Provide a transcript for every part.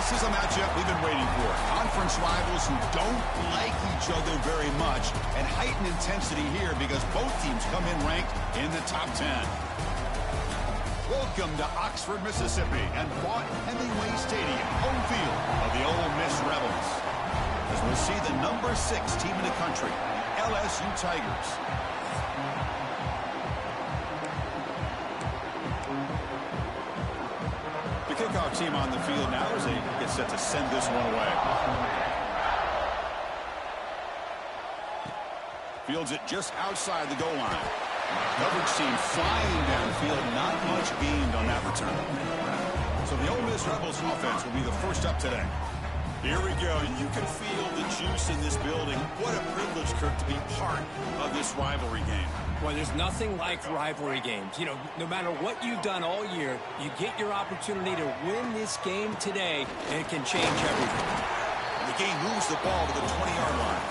This is a matchup we've been waiting for. Conference rivals who don't like each other very much, and heightened intensity here because both teams come in ranked in the top 10. Welcome to Oxford, Mississippi, and Vaught-Hemingway Stadium, home field of the Ole Miss Rebels. As we'll see the number 6 team in the country, LSU Tigers. The kickoff team on the field now as they get set to send this one away. Fields it just outside the goal line. Coverage team flying downfield, not much gained on that return. So the Ole Miss Rebels offense will be the first up today. Here we go. You can feel the juice in this building. What a privilege, Kirk, to be part of this rivalry game. Well, there's nothing like rivalry games. You know, no matter what you've done all year, you get your opportunity to win this game today, and it can change everything. The game moves the ball to the 20-yard line.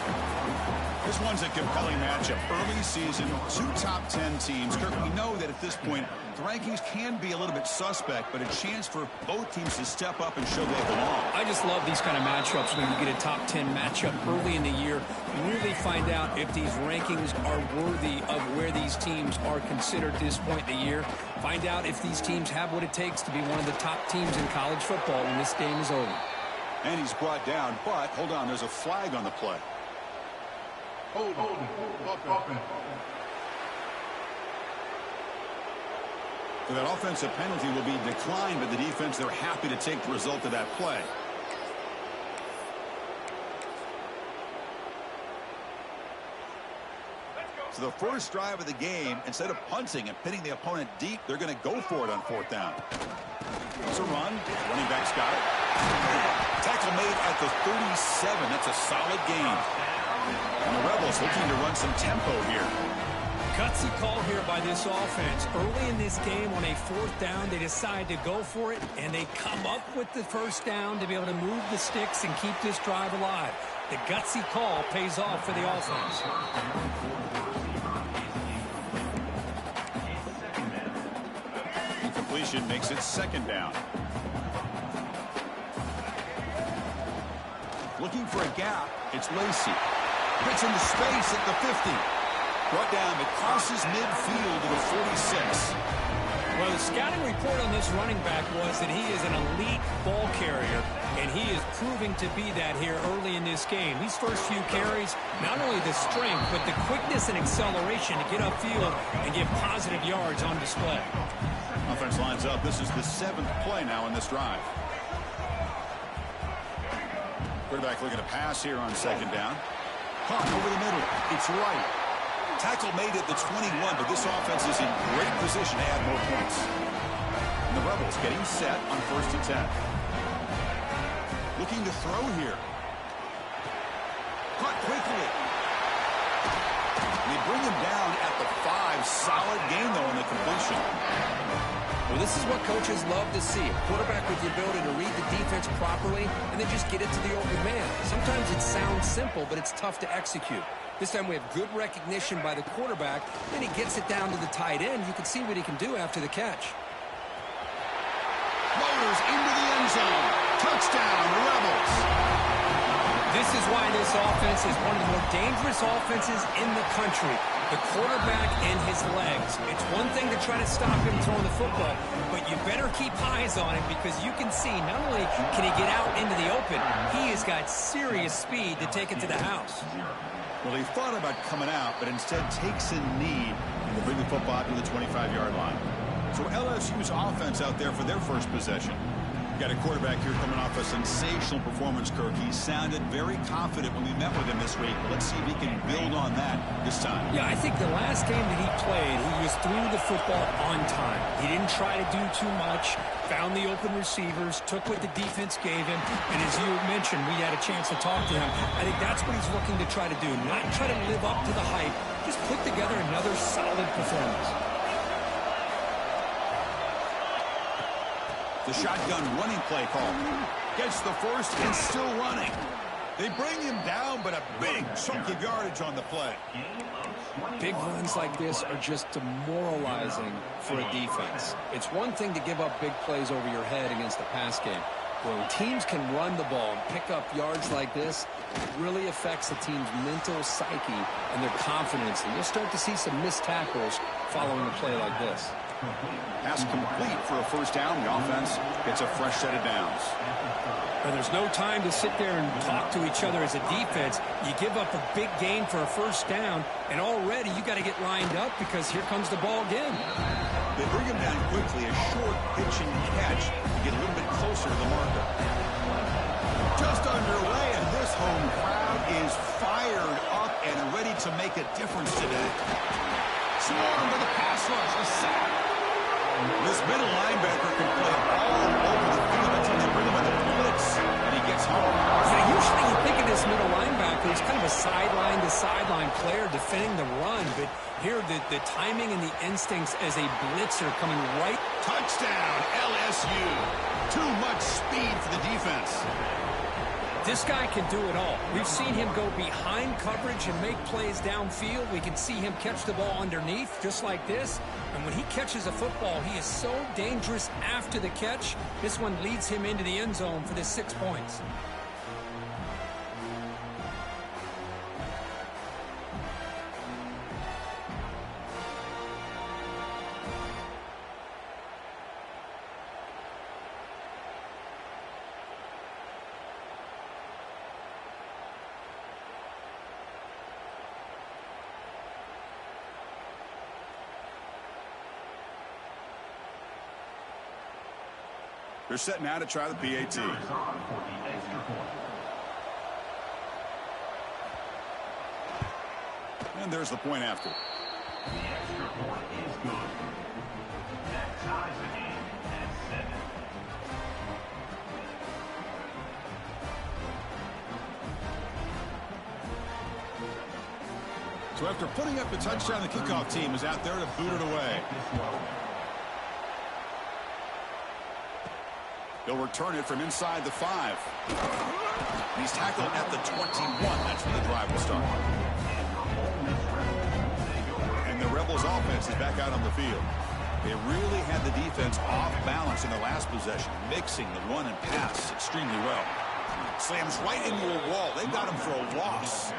This one's a compelling matchup. Early season, 2 top 10 teams. Kirk, we know that at this point, the rankings can be a little bit suspect, but a chance for both teams to step up and show they belong. I just love these kind of matchups when you get a top 10 matchup early in the year. You really find out if these rankings are worthy of where these teams are considered at this point in the year. Find out if these teams have what it takes to be one of the top teams in college football when this game is over. And he's brought down, but hold on, there's a flag on the play. Hold. So that offensive penalty will be declined, but the defense, they're happy to take the result of that play. So the first drive of the game, instead of punting and pinning the opponent deep, they're going to go for it on 4th down. It's a run. Running back's got it. Tackle made at the 37. That's a solid gain. And the Rebels looking to run some tempo here. Gutsy call here by this offense. Early in this game on a 4th down, they decide to go for it, and they come up with the first down to be able to move the sticks and keep this drive alive. The gutsy call pays off for the offense. Incompletion makes it 2nd down. Looking for a gap, it's Lacey. Gets into space at the 50. Brought down, but crosses midfield to the 46. Well, the scouting report on this running back was that he is an elite ball carrier, and he is proving to be that here early in this game. These first few carries, not only the strength, but the quickness and acceleration to get upfield and get positive yards on display. Offense lines up. This is the 7th play now in this drive. Quarterback looking to pass here on 2nd down. Caught over the middle. It's right. Tackle made at the 21, but this offense is in great position to add more points. And the Rebels getting set on 1st and 10. Looking to throw here. Caught quickly. They bring him down at the 5. Solid gain, though, in the completion. Well, this is what coaches love to see. A quarterback with the ability to read the defense properly and then just get it to the open man. Sometimes it sounds simple, but it's tough to execute. This time we have good recognition by the quarterback, and he gets it down to the tight end. You can see what he can do after the catch. Motors into the end zone. Touchdown, the Rebels. This is why this offense is one of the more dangerous offenses in the country. The quarterback and his legs. It's one thing to try to stop him throwing the football, but you better keep eyes on him because you can see not only can he get out into the open, he has got serious speed to take it to the house. Well, he thought about coming out, but instead takes a knee to bring the football to the 25-yard line. So LSU's offense out there for their first possession. Got a quarterback here coming off a sensational performance, Kirk. He sounded very confident when we met with him this week. Let's see if he can build on that this time. Yeah, I think the last game that he played, he just threw the football on time. He didn't try to do too much, found the open receivers, took what the defense gave him, and as you mentioned, we had a chance to talk to him. I think that's what he's looking to try to do, not try to live up to the hype, just put together another solid performance. The shotgun running play call. Gets the first and still running. They bring him down, but a big chunk of yardage on the play. Big runs like this are just demoralizing for a defense. It's one thing to give up big plays over your head against the pass game. When teams can run the ball and pick up yards like this, it really affects the team's mental psyche and their confidence. And you'll start to see some missed tackles following a play like this. Pass complete for a first down. The offense gets a fresh set of downs. And there's no time to sit there and talk to each other as a defense. You give up a big gain for a first down, and already you got to get lined up because here comes the ball again. They bring him down quickly, a short pitch and catch to get a little bit closer to the marker. Just underway, and this home crowd is fired up and ready to make a difference today. Swarm to the pass rush, a sack. This middle linebacker can play all over the field until they bring him in the blitz, and he gets home. Yeah, usually you think of this middle linebacker as kind of a sideline-to-sideline player defending the run, but here the timing and the instincts as a blitzer coming right. Touchdown, LSU. Too much speed for the defense. This guy can do it all. We've seen him go behind coverage and make plays downfield. We can see him catch the ball underneath just like this. And when he catches a football, he is so dangerous after the catch. This one leads him into the end zone for the 6 points. They're set now to try the PAT. And there's the point after. The extra point is good. That ties the game at 7. So after putting up a touchdown, the kickoff team is out there to boot it away. They'll return it from inside the 5. He's tackled at the 21. That's when the drive will start. And the Rebels offense is back out on the field. They really had the defense off balance in the last possession, mixing the run and pass extremely well. Slams right into a wall. They got him for a loss.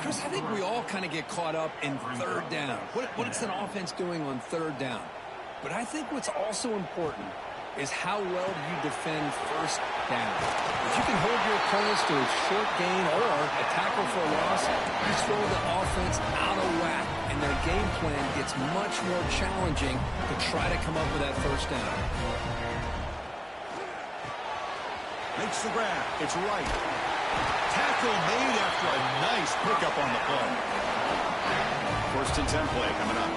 Chris, I think we all kind of get caught up in third down. What is an offense doing on third down? But I think what's also important is how well do you defend first down. If you can hold your opponents to a short gain or a tackle for a loss, you throw the offense out of whack, and their game plan gets much more challenging to try to come up with that first down. Makes the grab. It's right. Tackle made after a nice pickup on the play. First and 10 play coming up.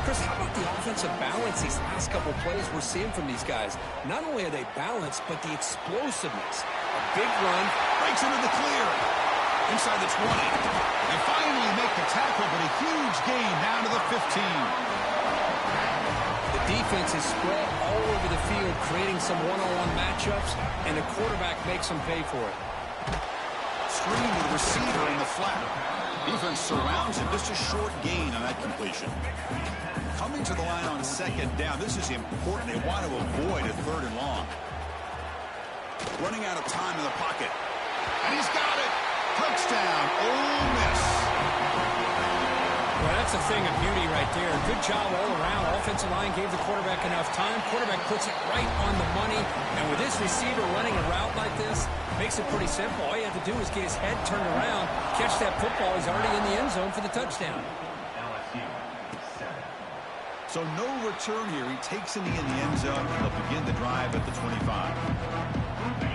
Chris, how about the offensive balance these last couple plays we're seeing from these guys? Not only are they balanced, but the explosiveness. A big run. Breaks into the clear. Inside the 20. They finally make the tackle, but a huge gain down to the 15. The defense is spread all over the field, creating some one-on-one matchups, and the quarterback makes them pay for it. Screen to the receiver in the flat. Defense surrounds him. Just a short gain on that completion. Coming to the line on second down. This is important. They want to avoid a third and long. Running out of time in the pocket. And he's got it. Touchdown. Ole Miss. Well, that's a thing of beauty right there. Good job all around. Offensive line gave the quarterback enough time. Quarterback puts it right on the money. And with this receiver running a route like this, makes it pretty simple. All you have to do is get his head turned around, catch that football. He's already in the end zone for the touchdown. So no return here. He takes a knee in the end zone, and they'll begin the drive at the 25.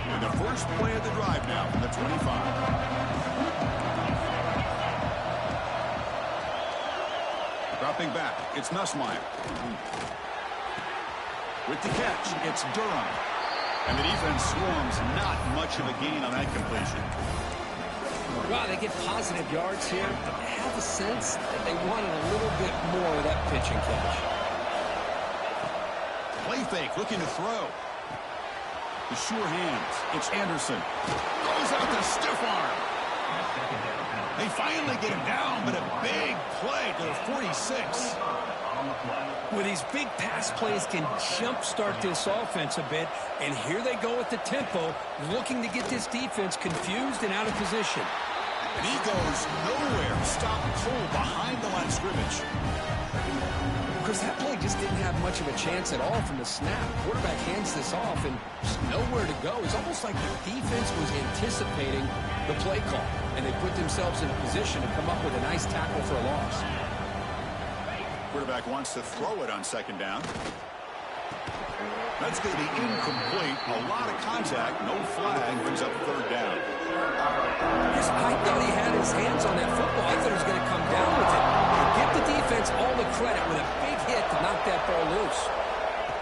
And the first play of the drive now from the 25. Dropping back, it's Nussmeier. With the catch, it's Durham. And the defense swarms, not much of a gain on that completion. Wow, they get positive yards here, but I have a sense that they wanted a little bit more of that pitch and catch. Play fake, looking to throw. The sure hands, it's Anderson. Goes out the stiff arm. They finally get him down, but a big play to the 46. on the play. Well, these big pass plays can jumpstart this offense a bit, and here they go with the tempo, looking to get this defense confused and out of position. And he goes nowhere. Stop cold behind the line of scrimmage. Because that play just didn't have much of a chance at all from the snap. Quarterback hands this off and just nowhere to go. It's almost like the defense was anticipating the play call, and they put themselves in a position to come up with a nice tackle for a loss. Quarterback wants to throw it on second down. That's going to be incomplete. A lot of contact. No flag. Brings up third down. I thought he had his hands on that football. I thought he was going to come down with it. Give the defense all the credit with a big hit to knock that ball loose.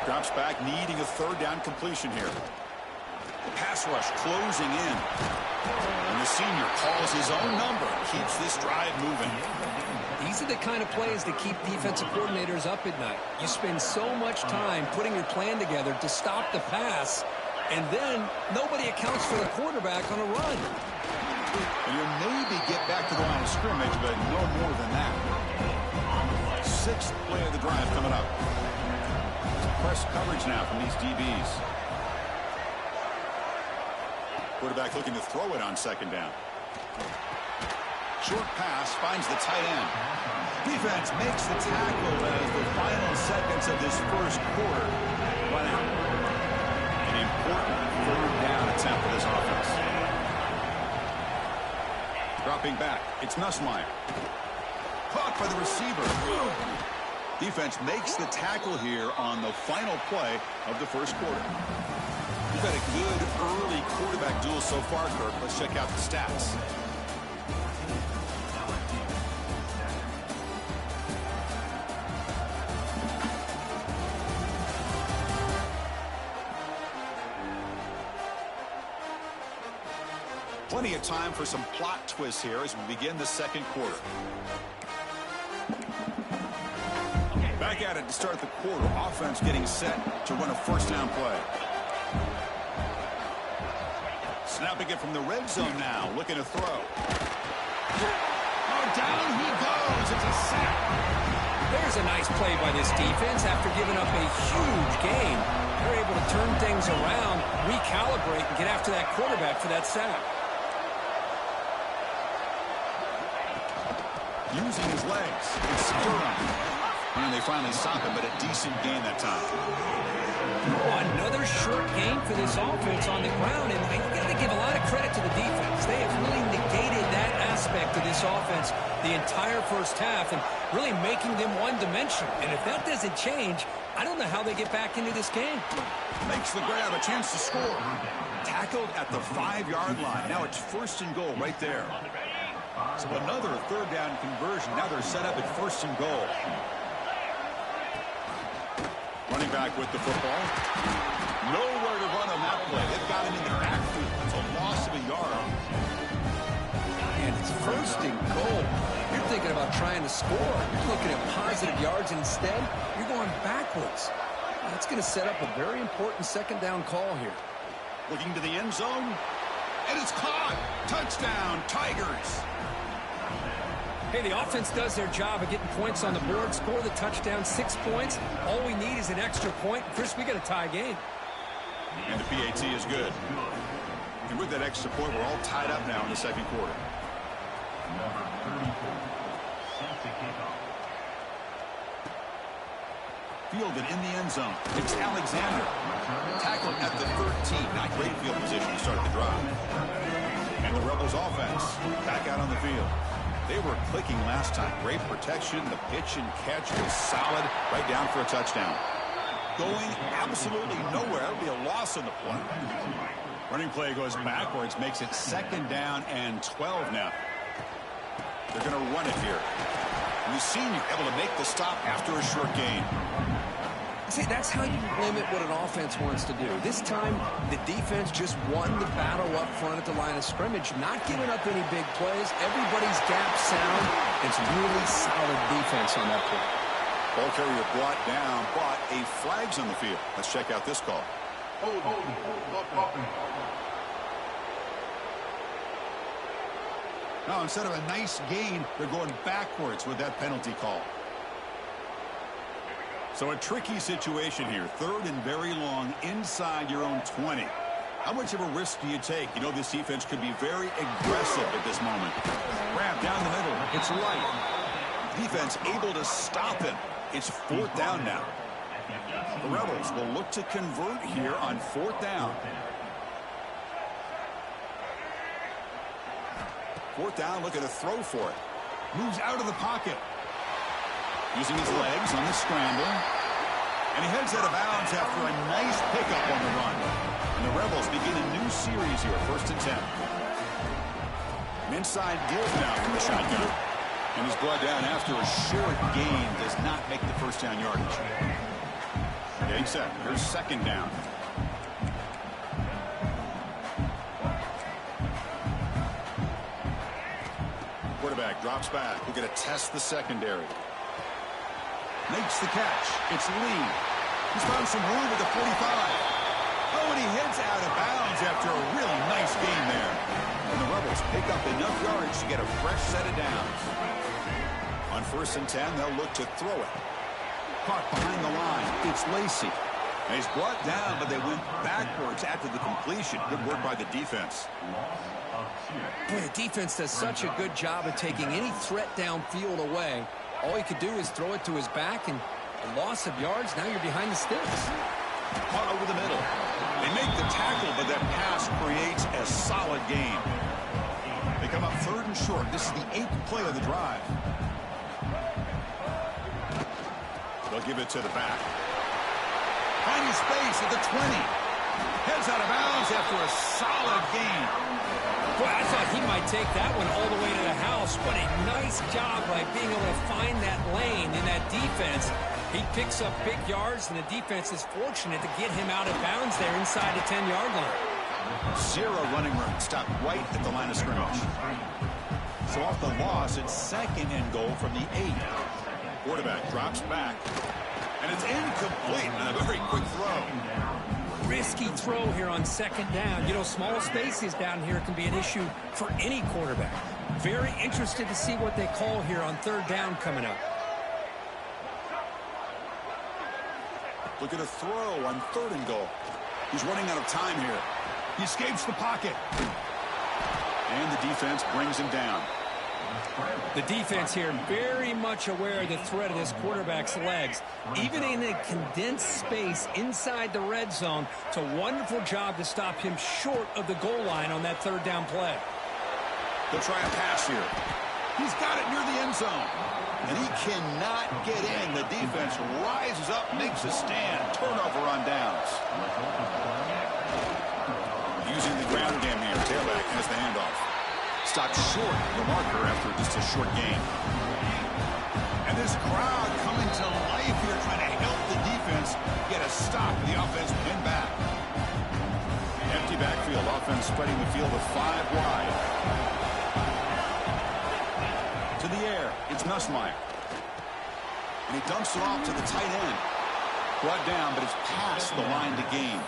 Drops back, needing a third down completion here. Pass rush closing in. And the senior calls his own number and keeps this drive moving. These are the kind of plays that keep defensive coordinators up at night. You spend so much time putting your plan together to stop the pass, and then nobody accounts for the quarterback on a run. And you'll maybe get back to the line of scrimmage, but no more than that. Sixth play of the drive coming up. Press coverage now from these DBs. Quarterback looking to throw it on second down. Short pass finds the tight end. Defense makes the tackle as the final seconds of this first quarter run out. An important third down attempt for this offense. Dropping back, it's Nussmeier. Caught by the receiver. Defense makes the tackle here on the final play of the first quarter. We've had a good early quarterback duel so far, Kirk. Let's check out the stats. Plenty of time for some plot twists here as we begin the second quarter. Back at it to start the quarter. Offense getting set to run a first down play. Snapping it from the red zone now. Looking to throw. Oh, down he goes. It's a sack. There's a nice play by this defense after giving up a huge gain. They're able to turn things around, recalibrate, and get after that quarterback for that sack. Using his legs. It's Sturm. And they finally stop him, but a decent gain that time. Another short gain for this offense on the ground, and you got to give a lot of credit to the defense. They have really negated that aspect of this offense the entire first half and really making them one-dimensional. And if that doesn't change, I don't know how they get back into this game. Makes the grab, a chance to score. Tackled at the 5-yard line. Now it's first and goal right there. So another third down conversion. Now they're set up at first and goal. Running back with the football. Nowhere to run on that play. They've got him in the backfield. It's a loss of a yard. And it's first and goal. You're thinking about trying to score. You're looking at positive yards, and instead, you're going backwards. That's going to set up a very important second down call here. Looking to the end zone. And it's caught. Touchdown, Tigers. Hey, the offense does their job of getting points on the board, score the touchdown, 6 points. All we need is an extra point. Chris, we got a tie game. And the PAT is good. And with that extra point, we're all tied up now in the second quarter. Number 34, sent to kickoff. Fielded in the end zone. It's Alexander. Tackled at the 13. Not great field position to start the drive. And the Rebels offense back out on the field. They were clicking last time. Great protection. The pitch and catch was solid. Right down for a touchdown. Going absolutely nowhere. That would be a loss on the play. Running play goes backwards. Makes it second down and 12 now. They're going to run it here. And the senior able to make the stop after a short gain. See, that's how you limit what an offense wants to do. This time, the defense just won the battle up front at the line of scrimmage, not giving up any big plays. Everybody's gap sound. It's really solid defense on that play. Ball carrier brought down, but a flag's on the field. Let's check out this call. Now, instead of a nice gain, they're going backwards with that penalty call. So a tricky situation here. 3rd and very long inside your own 20. How much of a risk do you take? You know this defense could be very aggressive at this moment. Grab down the middle. It's Light. Defense able to stop him. It's 4th down now. The Rebels will look to convert here on 4th down. 4th down, looking to throw for it. Moves out of the pocket. Using his legs on the scramble. And he heads out of bounds after a nice pickup on the run. And the Rebels begin a new series here, 1st and 10. An inside give now from the shotgun. And he's brought down after a short gain. Does not make the 1st down yardage. Getting set. Here's 2nd down. Quarterback drops back. We're going to test the secondary. Makes the catch. It's Lee. He's found some room at the 45. Oh, and he heads out of bounds after a really nice gain there. And the Rebels pick up enough yardage to get a fresh set of downs. On 1st and 10, they'll look to throw it. Caught behind the line. It's Lacey. And he's brought down, but they went backwards after the completion. Good work by the defense. Boy, the defense does such a good job of taking any threat downfield away. All he could do is throw it to his back, and a loss of yards, now you're behind the sticks. Caught over the middle. They make the tackle, but that pass creates a solid gain. They come up 3rd and short. This is the 8th play of the drive. They'll give it to the back. Finding space at the 20. Heads out of bounds after a solid gain. Boy, I thought he might take that one all the way to the house. What a nice job by being able to find that lane in that defense. He picks up big yards, and the defense is fortunate to get him out of bounds there inside the 10-yard line. 0 running room. Stopped right at the line of scrimmage. So off the loss, it's 2nd and goal from the 8. Quarterback drops back. And it's incomplete on a very quick throw. Risky throw here on 2nd down. You know, small spaces down here can be an issue for any quarterback. Very interested to see what they call here on 3rd down coming up. Look at a throw on 3rd and goal. He's running out of time here. He escapes the pocket. And the defense brings him down. The defense here very much aware of the threat of this quarterback's legs. Even in a condensed space inside the red zone, it's a wonderful job to stop him short of the goal line on that 3rd down play. They'll try a pass here. He's got it near the end zone. And he cannot get in. The defense rises up, makes a stand. Turnover on downs. Using the ground game here. Tailback has the handoff. Stopped short of the marker after just a short gain. And this crowd coming to life here, trying to help the defense get a stop. The offense pinned back. Empty backfield. Offense spreading the field of 5 wide. To the air. It's Nussmeier. And he dumps it off to the tight end. Brought down, but it's past the line to gain.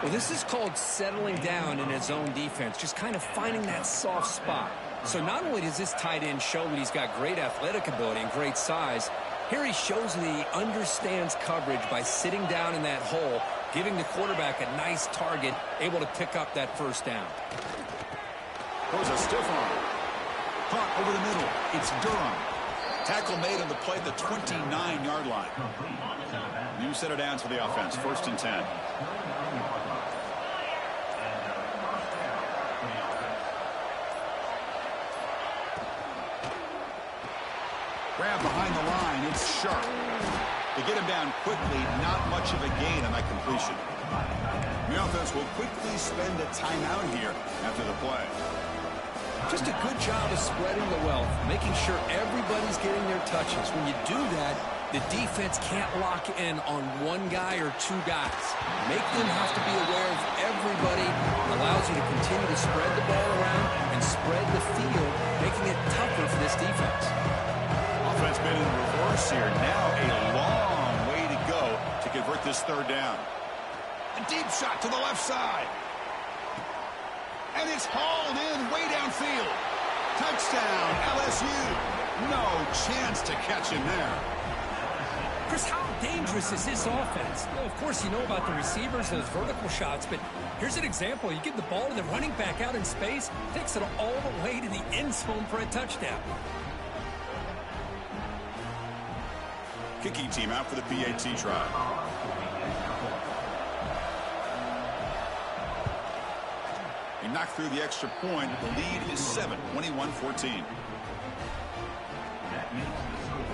Well, this is called settling down in his own defense, just kind of finding that soft spot. So not only does this tight end show that he's got great athletic ability and great size, here he shows that he understands coverage by sitting down in that hole, giving the quarterback a nice target, able to pick up that 1st down. There's a stiff arm. Caught over the middle. It's Durham. Tackle made on the play at the 29-yard line. New set of downs for the offense. 1st and 10. Grab behind the line. It's Sharp. They get him down quickly. Not much of a gain on that completion. The offense will quickly spend a timeout here after the play. Just a good job of spreading the wealth, making sure everybody's getting their touches. When you do that, the defense can't lock in on one guy or 2 guys. Make them have to be aware of everybody. Allows you to continue to spread the ball around and spread the field, making it tougher for this defense. Offense been in reverse here. Now a long way to go to convert this 3rd down. A deep shot to the left side. And it's hauled in way downfield. Touchdown, LSU. No chance to catch him there. Chris, how dangerous is this offense? You know, of course, you know about the receivers, those vertical shots, but here's an example. You give the ball to the running back out in space, takes it all the way to the end zone for a touchdown. Kicking team out for the PAT try. He knocked through the extra point. The lead is 7, 21-14. That makes the score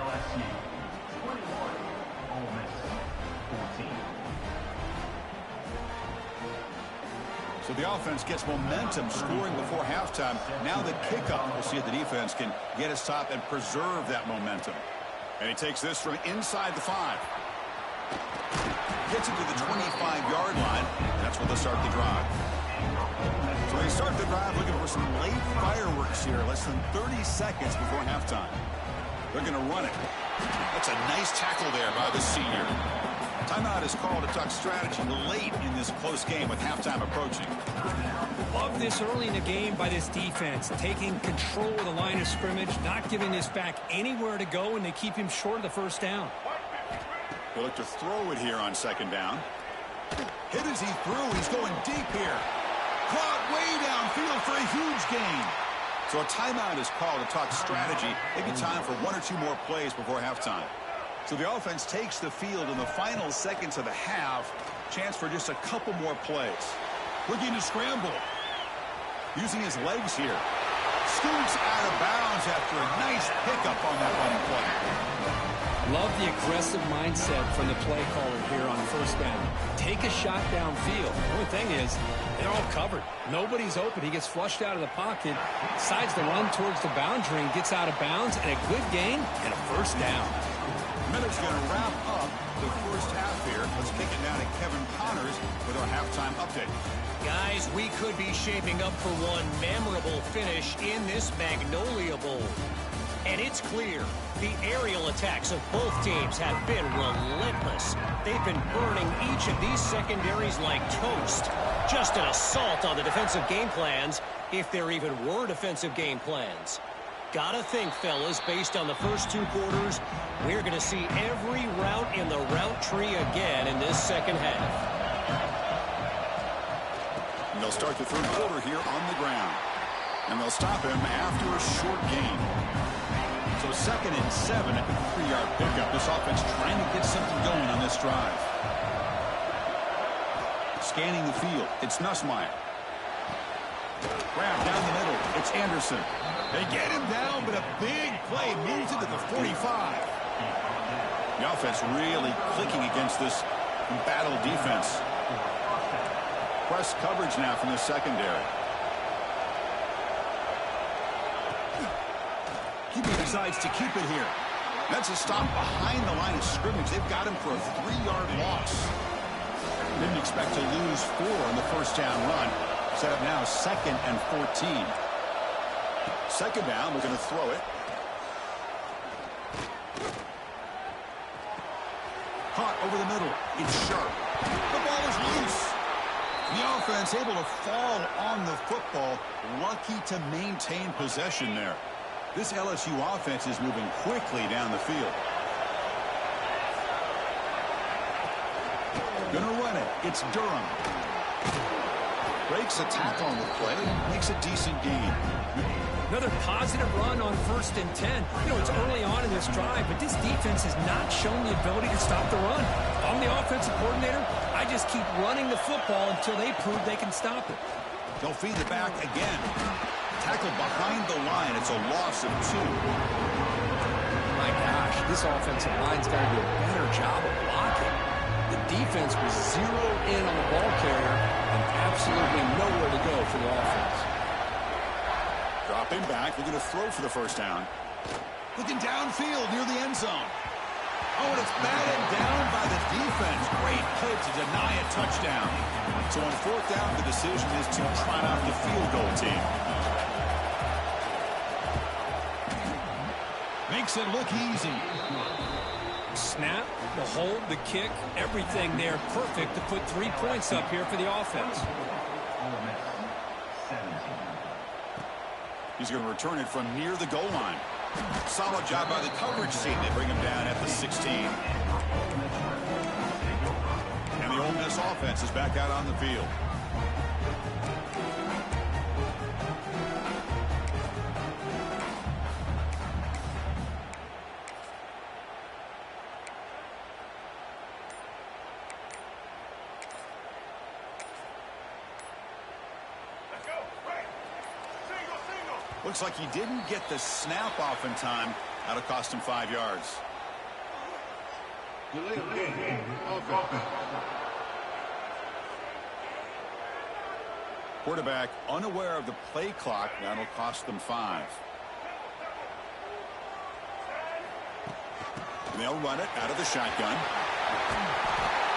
LSU 21, Ole Miss 14. So the offense gets momentum scoring before halftime. Now the kickoff. We'll see if the defense can get a stop and preserve that momentum. And he takes this from inside the 5. Gets it to the 25-yard line. That's where they'll start the drive. So they start the drive looking for some late fireworks here. Less than 30 seconds before halftime. They're going to run it. That's a nice tackle there by the senior. Timeout is called to talk strategy late in this close game with halftime approaching. Love this early in the game by this defense, taking control of the line of scrimmage, not giving this back anywhere to go, and they keep him short of the first down. He'll look to throw it here on second down. Hit as he threw. He's going deep here. Caught way downfield for a huge gain. So a timeout is called to talk strategy. Maybe time for 1 or 2 more plays before halftime. So the offense takes the field in the final seconds of the half. Chance for just a couple more plays. Looking to scramble. Using his legs here. Scoots out of bounds after a nice pickup on that running play. Love the aggressive mindset from the play caller here on first down. Take a shot downfield. The only thing is, they're all covered. Nobody's open. He gets flushed out of the pocket, decides to run towards the boundary and gets out of bounds, and a good gain and a first down. Miller's going to wrap up the first half here. Let's kick it down to Kevin Connors with our halftime update. Guys, we could be shaping up for one memorable finish in this Magnolia Bowl. And it's clear, the aerial attacks of both teams have been relentless. They've been burning each of these secondaries like toast. Just an assault on the defensive game plans, if there even were defensive game plans. Gotta think, fellas, based on the first 2 quarters, we're going to see every route in the route tree again in this second half. And they'll start the third quarter here on the ground. And they'll stop him after a short gain. So 2nd and 7 at the 3-yard pickup. This offense trying to get something going on this drive. Scanning the field. It's Nussmeier. Grab down the middle. It's Anderson. They get him down, but a big play moves into the 45. The offense really clicking against this battle defense. Press coverage now from the secondary. He decides to keep it here. That's a stop behind the line of scrimmage. They've got him for a 3-yard loss. Didn't expect to lose 4 on the first down run. Set up now 2nd and 14. Second down, we're going to throw it. Caught over the middle. It's sharp. The ball is loose. The offense able to fall on the football. Lucky to maintain possession there. This LSU offense is moving quickly down the field. Gonna run it. It's Durham. Breaks a tackle on the play. Makes a decent gain. Another positive run on 1st and 10. You know, it's early on in this drive, but this defense has not shown the ability to stop the run. If I'm the offensive coordinator, I just keep running the football until they prove they can stop it. They'll feed it back again. Tackled behind the line. It's a loss of 2. My gosh, this offensive line's got to do a better job of blocking. The defense was zeroed in on the ball carrier and absolutely nowhere to go for the offense. Dropping back. We're going to throw for the first down. Looking downfield near the end zone. Oh, and it's batted down by the defense. Great play to deny a touchdown. So on 4th down, the decision is to trot out the field goal team. Makes it look easy. Snap, the hold, the kick, everything there perfect to put 3 points up here for the offense. Ole Miss 17. He's going to return it from near the goal line. Solid job by the coverage team. They bring him down at the 16. And the Ole Miss offense is back out on the field. Looks like he didn't get the snap off in time. That'll cost him 5 yards. Quarterback unaware of the play clock. That'll cost them 5. They'll run it out of the shotgun.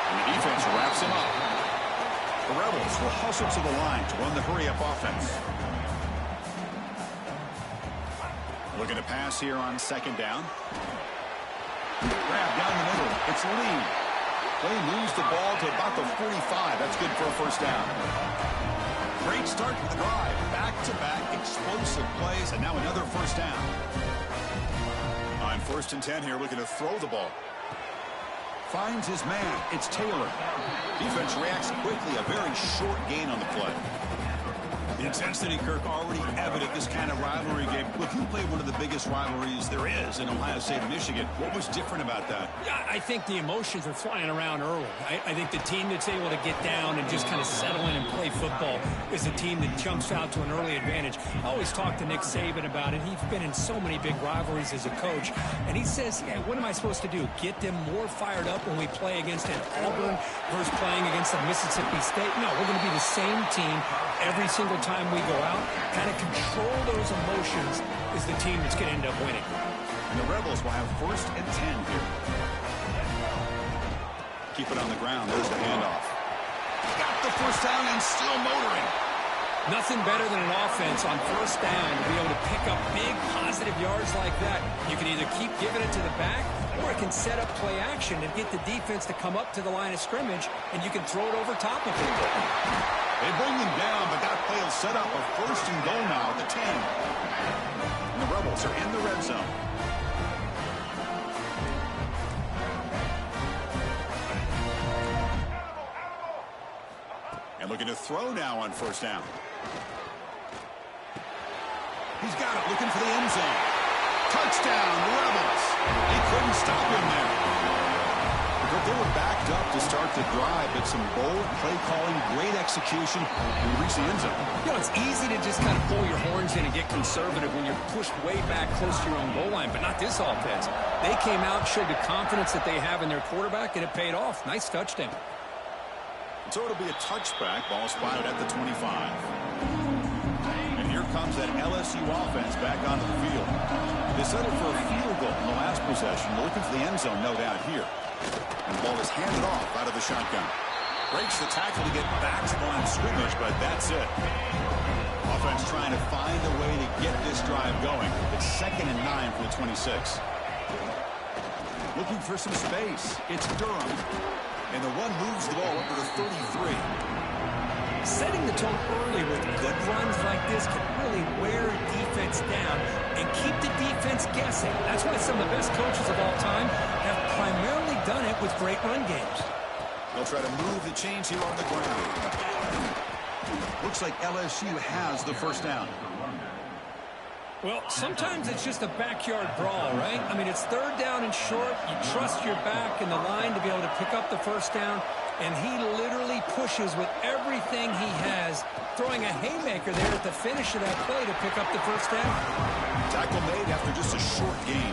And the defense wraps him up. The Rebels will hustle to the line to run the hurry-up offense. Looking to pass here on second down. Grab down the middle. It's Lee. Clay moves the ball to about the 45. That's good for a first down. Great start to the drive. Back-to-back explosive plays, and now another first down. On 1st and 10 here, looking to throw the ball. Finds his man. It's Taylor. Defense reacts quickly. A very short gain on the play. The intensity, Kirk, already evident this kind of rivalry game. Look, you played one of the biggest rivalries there is in Ohio State and Michigan. What was different about that? Yeah, I think the emotions are flying around early. I think the team that's able to get down and just kind of settle in and play football is a team that jumps out to an early advantage. I always talk to Nick Saban about it. He's been in so many big rivalries as a coach, and he says, yeah, what am I supposed to do? Get them more fired up when we play against an Auburn versus playing against a Mississippi State? No, we're going to be the same team every single time we go out. Kind of control those emotions is the team that's going to end up winning. And the Rebels will have 1st and 10 here. Keep it on the ground. There's the handoff. Got the first down and still motoring. Nothing better than an offense on 1st down to be able to pick up big positive yards like that. You can either keep giving it to the back, or it can set up play action and get the defense to come up to the line of scrimmage, and you can throw it over top of people. They bring them down, but that play will set up a 1st and goal now at the 10. And the Rebels are in the red zone. And looking to throw now on 1st down. He's got it, looking for the end zone. Touchdown, Rebels. They couldn't stop him there. They were backed up to start the drive, but some bold play calling, great execution, and we reach the end zone. You know, it's easy to just kind of pull your horns in and get conservative when you're pushed way back close to your own goal line, but not this offense. They came out, showed the confidence that they have in their quarterback, and it paid off. Nice touchdown. So it'll be a touchback. Ball spotted at the 25. And here comes that LSU offense back onto the field. They settled for a field goal in the last possession. They're looking for the end zone, no doubt, here. And the ball is handed off out of the shotgun. Breaks the tackle to get back to the line of scrimmage, but that's it. Offense trying to find a way to get this drive going. It's 2nd and 9 for the 26. Looking for some space. It's Durham. And the run moves the ball up to the 33. Setting the tone early with good runs like this can really wear a defense down and keep the defense guessing. That's why some of the best coaches of all time have primarily done it with great run games. They'll try to move the chains here on the ground. Looks like LSU has the 1st down. Well, sometimes it's just a backyard brawl, right? I mean, it's 3rd down and short. You trust your back in the line to be able to pick up the 1st down, and he literally pushes with everything he has, throwing a haymaker there at the finish of that play to pick up the 1st down. Tackle made after just a short gain.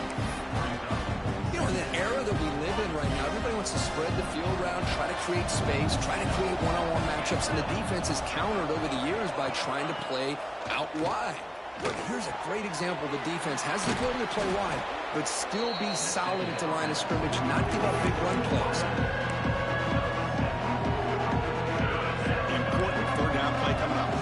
You know, in the era that we live in right now, everybody wants to spread the field around, try to create space, try to create one-on-one matchups, and the defense is countered over the years by trying to play out wide. But here's a great example. The defense has the ability to play wide, but still be solid at the line of scrimmage, not give up big run plays. Important 3rd down play coming up.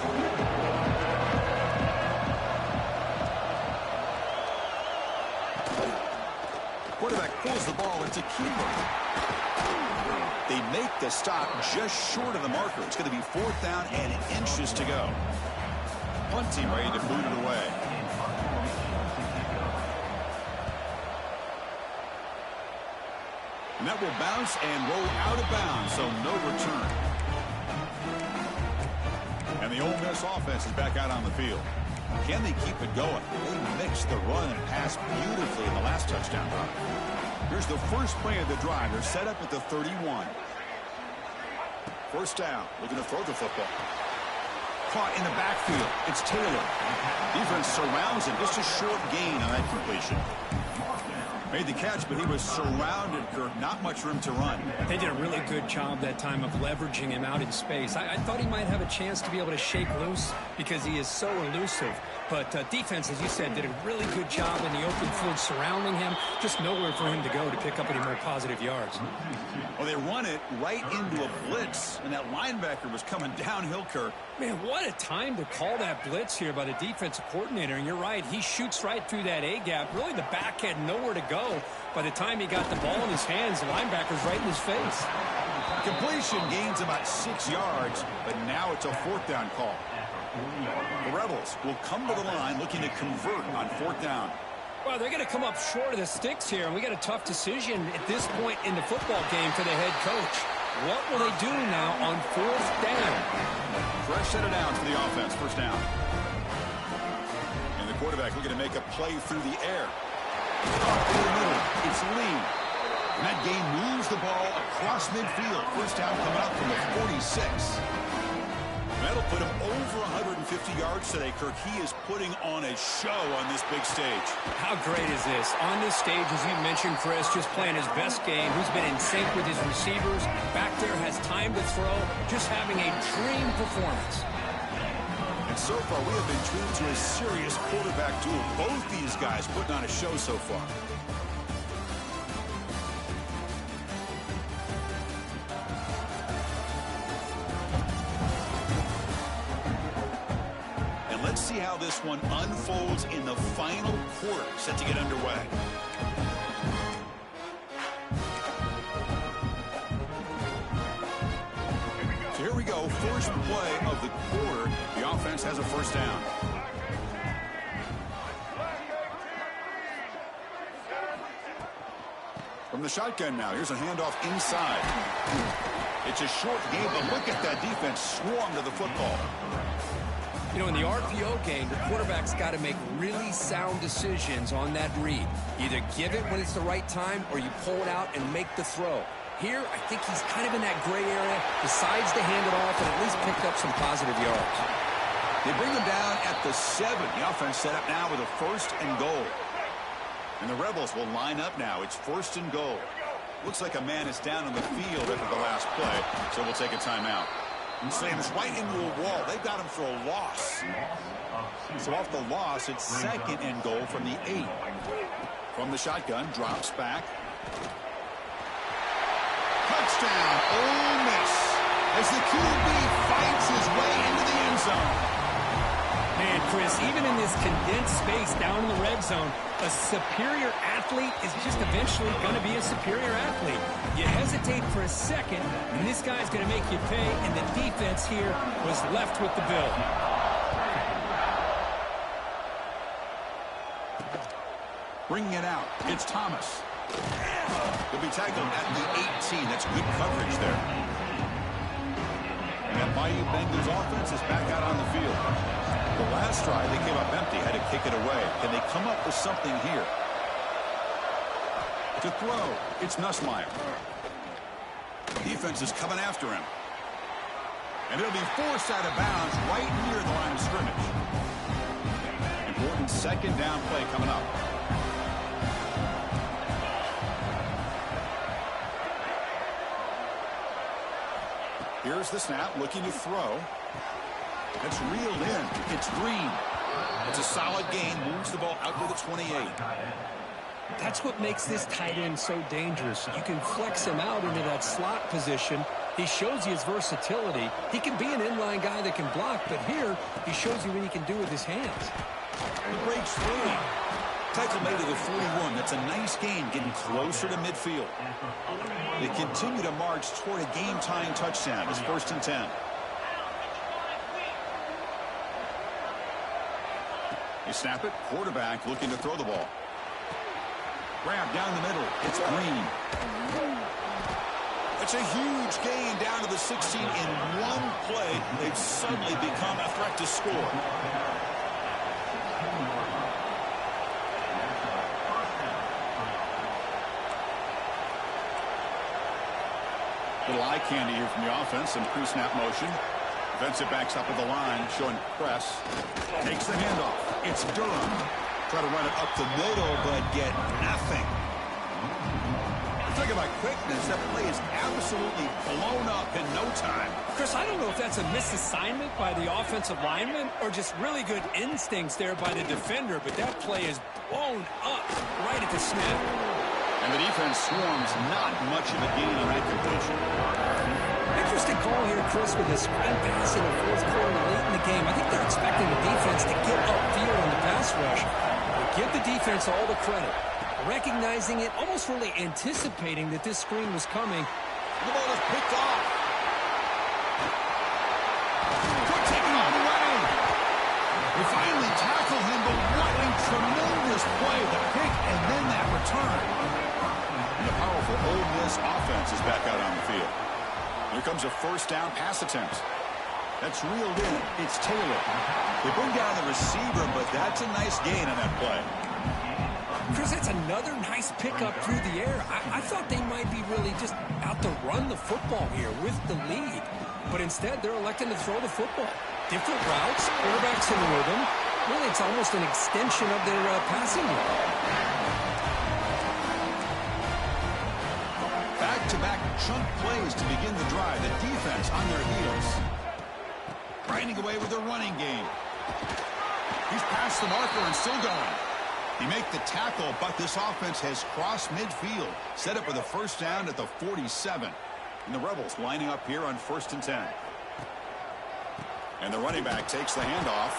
Quarterback pulls the ball into Keeler. They make the stop just short of the marker. It's going to be 4th down and inches to go. Punt team ready to boot it away. And that will bounce and roll out of bounds, so no return. And the Ole Miss offense is back out on the field. Can they keep it going? They mixed the run and pass beautifully in the last touchdown run. Here's the first play of the drive. They're set up at the 31. First down, looking to throw the football. Caught in the backfield. It's Taylor. Defense surrounds him. Just a short gain on that completion. Made the catch, but he was surrounded, Kirk. Not much room to run. They did a really good job that time of leveraging him out in space. I thought he might have a chance to be able to shake loose because he is so elusive. But defense, as you said, did a really good job in the open field surrounding him. Just nowhere for him to go to pick up any more positive yards. Well, they run it right into a blitz, and that linebacker was coming downhill, Kirk. Man, what a time to call that blitz here by the defensive coordinator. And you're right, he shoots right through that A-gap. Really, the back had nowhere to go. By the time he got the ball in his hands, the linebacker's right in his face. Completion gains about 6 yards, but now it's a fourth down call. The Rebels will come to the line looking to convert on fourth down. Well, they're going to come up short of the sticks here, and we got a tough decision at this point in the football game for the head coach. What will they do now on fourth down? Fresh set of downs for the offense, first down. And the quarterback looking to make a play through the air. Off to the middle, it's Lee. And that game moves the ball across midfield. First down coming out from the 46. That'll put him over 150 yards today, Kirk. He is putting on a show on this big stage. How great is this? On this stage, as you mentioned, Chris, just playing his best game. He's been in sync with his receivers. Back there, has time to throw. Just having a dream performance. And so far, we have been treated to a serious quarterback duel. Both these guys putting on a show so far. Let's see how this one unfolds in the final quarter, set to get underway. So here we go, first play of the quarter. The offense has a first down. From the shotgun now, here's a handoff inside. It's a short game, but look at that defense swarm to the football. You know, in the RPO game, the quarterback's got to make really sound decisions on that read. Either give it when it's the right time or you pull it out and make the throw. Here, I think he's kind of in that gray area, decides to hand it off and at least picked up some positive yards. They bring him down at the 7. The offense set up now with a first and goal. And the Rebels will line up now. It's first and goal. Looks like a man is down on the field after the last play, so we'll take a timeout. Slams right into a wall. They've got him for a loss. So off the loss, it's second and goal from the 8. From the shotgun, drops back. Touchdown, Ole Miss. As the QB fights his way into the end zone. Man, Chris, even in this condensed space down in the red zone, a superior athlete is just eventually going to be a superior athlete. You hesitate for a second, and this guy's going to make you pay, and the defense here was left with the bill. Bringing it out, it's Thomas. He'll be tackled at the 18. That's good coverage there. And that Bayou Bengals offense is back out on the field. The last drive, they came up empty, had to kick it away. Can they come up with something here? To throw, it's Nussmeier. Defense is coming after him. And it'll be forced out of bounds right near the line of scrimmage. Important second down play coming up. Here's the snap, looking to throw. It's reeled in. It's Green. It's a solid gain. Moves the ball out to the 28. That's what makes this tight end so dangerous. You can flex him out into that slot position. He shows you his versatility. He can be an inline guy that can block, but here he shows you what he can do with his hands. He breaks free. Tackle made to the 41. That's a nice gain, getting closer to midfield. They continue to march toward a game-tying touchdown. It's first and 10. They snap it. Quarterback looking to throw the ball. Grab down the middle. It's Green. It's a huge gain down to the 16 in one play. They've suddenly become a threat to score. Little eye candy here from the offense. Some pre-snap motion. Defensive backs up at the line, showing press. Takes the handoff. It's Durham. Try to run it up the middle, but get nothing. Talk about quickness. That play is absolutely blown up in no time. Chris, I don't know if that's a misassignment by the offensive lineman or just really good instincts there by the defender, but that play is blown up right at the snap. And the defense swarms, not much of a gain on that completion. Interesting call here, Chris, with this spread pass in the fourth quarter late in the game. I think they're expecting the defense to get upfield on the pass rush. But give the defense all the credit. Recognizing it, almost really anticipating that this screen was coming. The ball is picked off. Quick taking on the way. They finally tackle him, but what a tremendous play. The pick and then that return. And the powerful Ole Miss offense is back out on the field. Here comes a first down pass attempt. That's reeled in. It's Taylor. They bring down the receiver, but that's a nice gain on that play. Chris, that's another nice pickup through the air. I thought they might be really just out to run the football here with the lead. But instead, they're electing to throw the football. Different routes, quarterbacks in rhythm. Really, it's almost an extension of their passing game. Back-to-back chunk plays to begin the drive. The defense on their heels. Grinding away with their running game. He's past the marker and still going. They make the tackle, but this offense has crossed midfield. Set up with a first down at the 47. And the Rebels lining up here on 1st and 10. And the running back takes the handoff.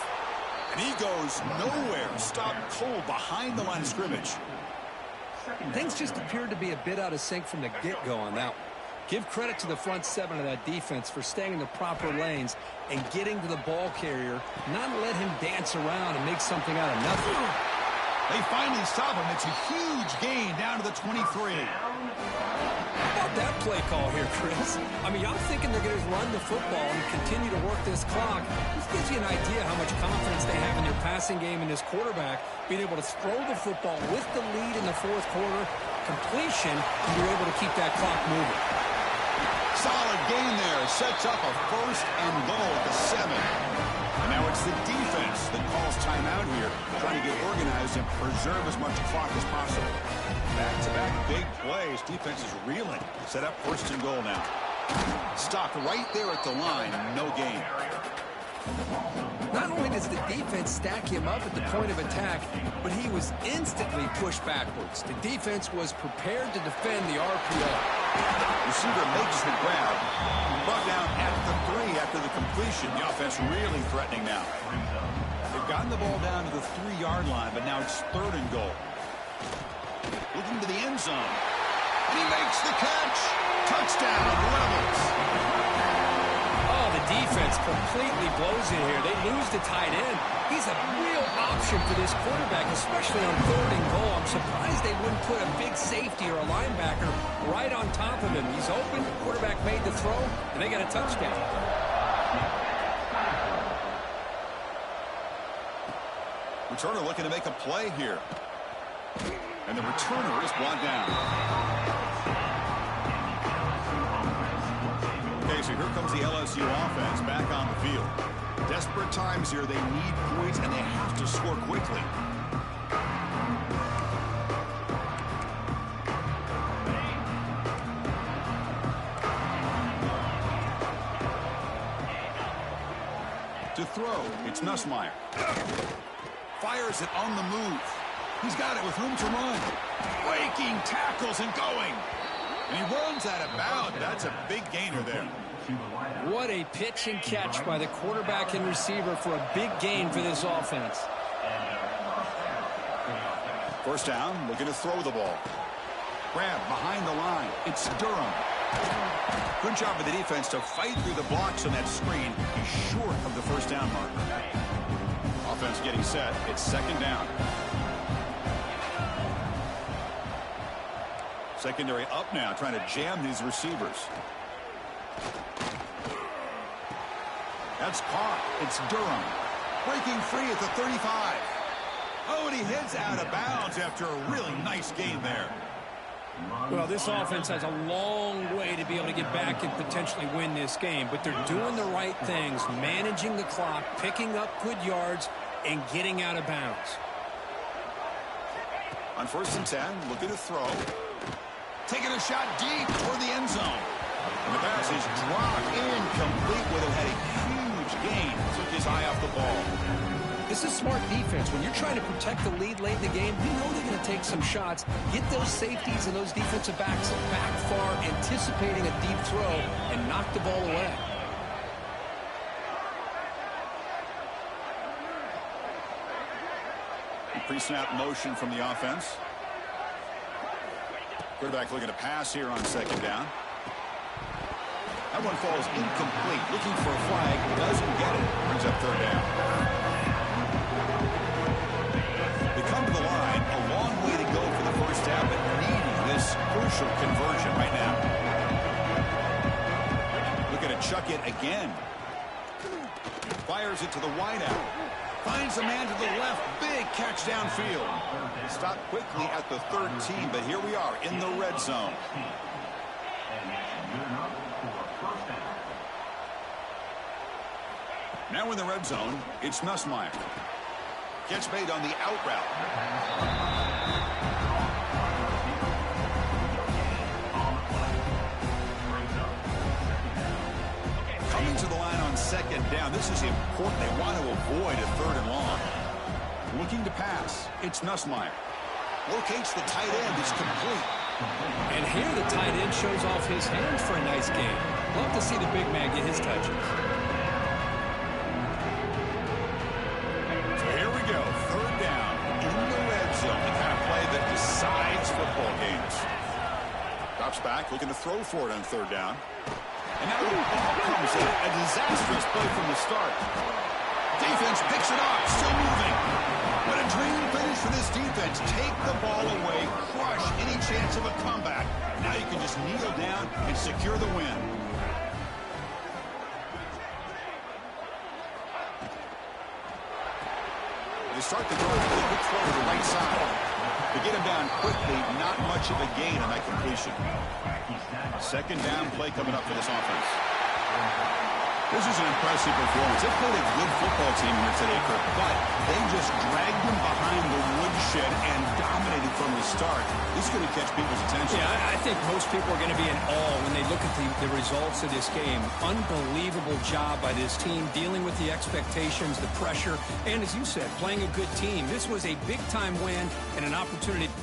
And he goes nowhere. Stopped cold behind the line of scrimmage. Things just appeared to be a bit out of sync from the get-go on that one. Give credit to the front seven of that defense for staying in the proper lanes and getting to the ball carrier, not let him dance around and make something out of nothing. They finally stop him. It's a huge gain down to the 23. How about that play call here, Chris? I mean, I'm thinking they're going to run the football and continue to work this clock. This gives you an idea how much confidence they have in their passing game and this quarterback being able to throw the football with the lead in the fourth quarter, completion, and you're able to keep that clock moving. Solid gain there. Sets up a first and goal at the 7. And now it's the defense that calls timeout here, trying to get organized and preserve as much clock as possible. Back-to-back big plays. Defense is reeling. Set up 1st and goal now. Stopped right there at the line. No gain. Not only does the defense stack him up at the point of attack, but he was instantly pushed backwards. The defense was prepared to defend the RPO. Receiver makes the grab. Brought down at the 3 after the completion. The offense really threatening now. They've gotten the ball down to the 3-yard line, but now it's 3rd and goal. Looking to the end zone. And he makes the catch. Touchdown, Rebels. Oh, the defense completely blows it here. They lose the tight end. He's a real option for this quarterback, especially on 3rd and goal. I'm surprised they wouldn't put a big safety or a linebacker right on top of him. He's open, quarterback made the throw, and they got a touchdown. Returner looking to make a play here. And the returner is brought down. Okay, so here comes the LSU offense back on the field. Desperate times here. They need points, and they have to score quickly. To throw, it's Nussmeier. Fires it on the move. He's got it with room to run. Breaking tackles and going. And he runs out of bounds. That's a big gainer there. What a pitch and catch by the quarterback and receiver for a big gain for this offense. First down, looking to throw the ball. Grab behind the line. It's Durham. Good job of the defense to fight through the blocks on that screen. He's short of the first down marker. Offense getting set. It's 2nd down. Secondary up now, trying to jam these receivers. That's caught. It's Durham. Breaking free at the 35. Oh, and he heads out of bounds after a really nice game there. Well, this offense has a long way to be able to get back and potentially win this game, but they're doing the right things, managing the clock, picking up good yards, and getting out of bounds. On 1st and 10, looking to throw. Taking a shot deep toward the end zone. And the pass is dropped incomplete with it. Had a huge gain. Took his eye off the ball. This is smart defense. When you're trying to protect the lead late in the game, you know they're going to take some shots. Get those safeties and those defensive backs back far, anticipating a deep throw, and knock the ball away. Pre-snap motion from the offense. Quarterback looking to pass here on 2nd down. That one falls incomplete. Looking for a flag. Doesn't get it. Brings up 3rd down. They come to the line. A long way to go for the first half, but needing this crucial conversion right now. Looking to chuck it again. Fires it to the wideout. Finds a man to the left. Big catch downfield. Stopped quickly at the 13, but here we are in the red zone. Now in the red zone, it's Nussmeier. Catch made on the out route. Coming to the line on 2nd down. This is important. They want to avoid a 3rd and long. Looking to pass. It's Nussmeier. Locates the tight end. It's complete. And here the tight end shows off his hands for a nice game. Love to see the big man get his touches. So here we go. 3rd down in the red zone. The kind of play that decides football games. Drops back. Looking to throw for it on 3rd down. And now the ball comes in. A disastrous play from the start. Defense picks it up. Still moving. What a dream finish for this defense. Take the ball away. Crush any chance of a comeback. Now you can just kneel down and secure the win. They start the drive with a good throw to the right side. To get him down quickly, not much of a gain on that completion. 2nd down play coming up for this offense. This is an impressive performance. They played a good football team here today, Kirk, but they just dragged them behind the woodshed and dominated from the start. This is going to catch people's attention. Yeah, I think most people are going to be in awe when they look at the results of this game. Unbelievable job by this team, dealing with the expectations, the pressure, and as you said, playing a good team. This was a big-time win and an opportunity to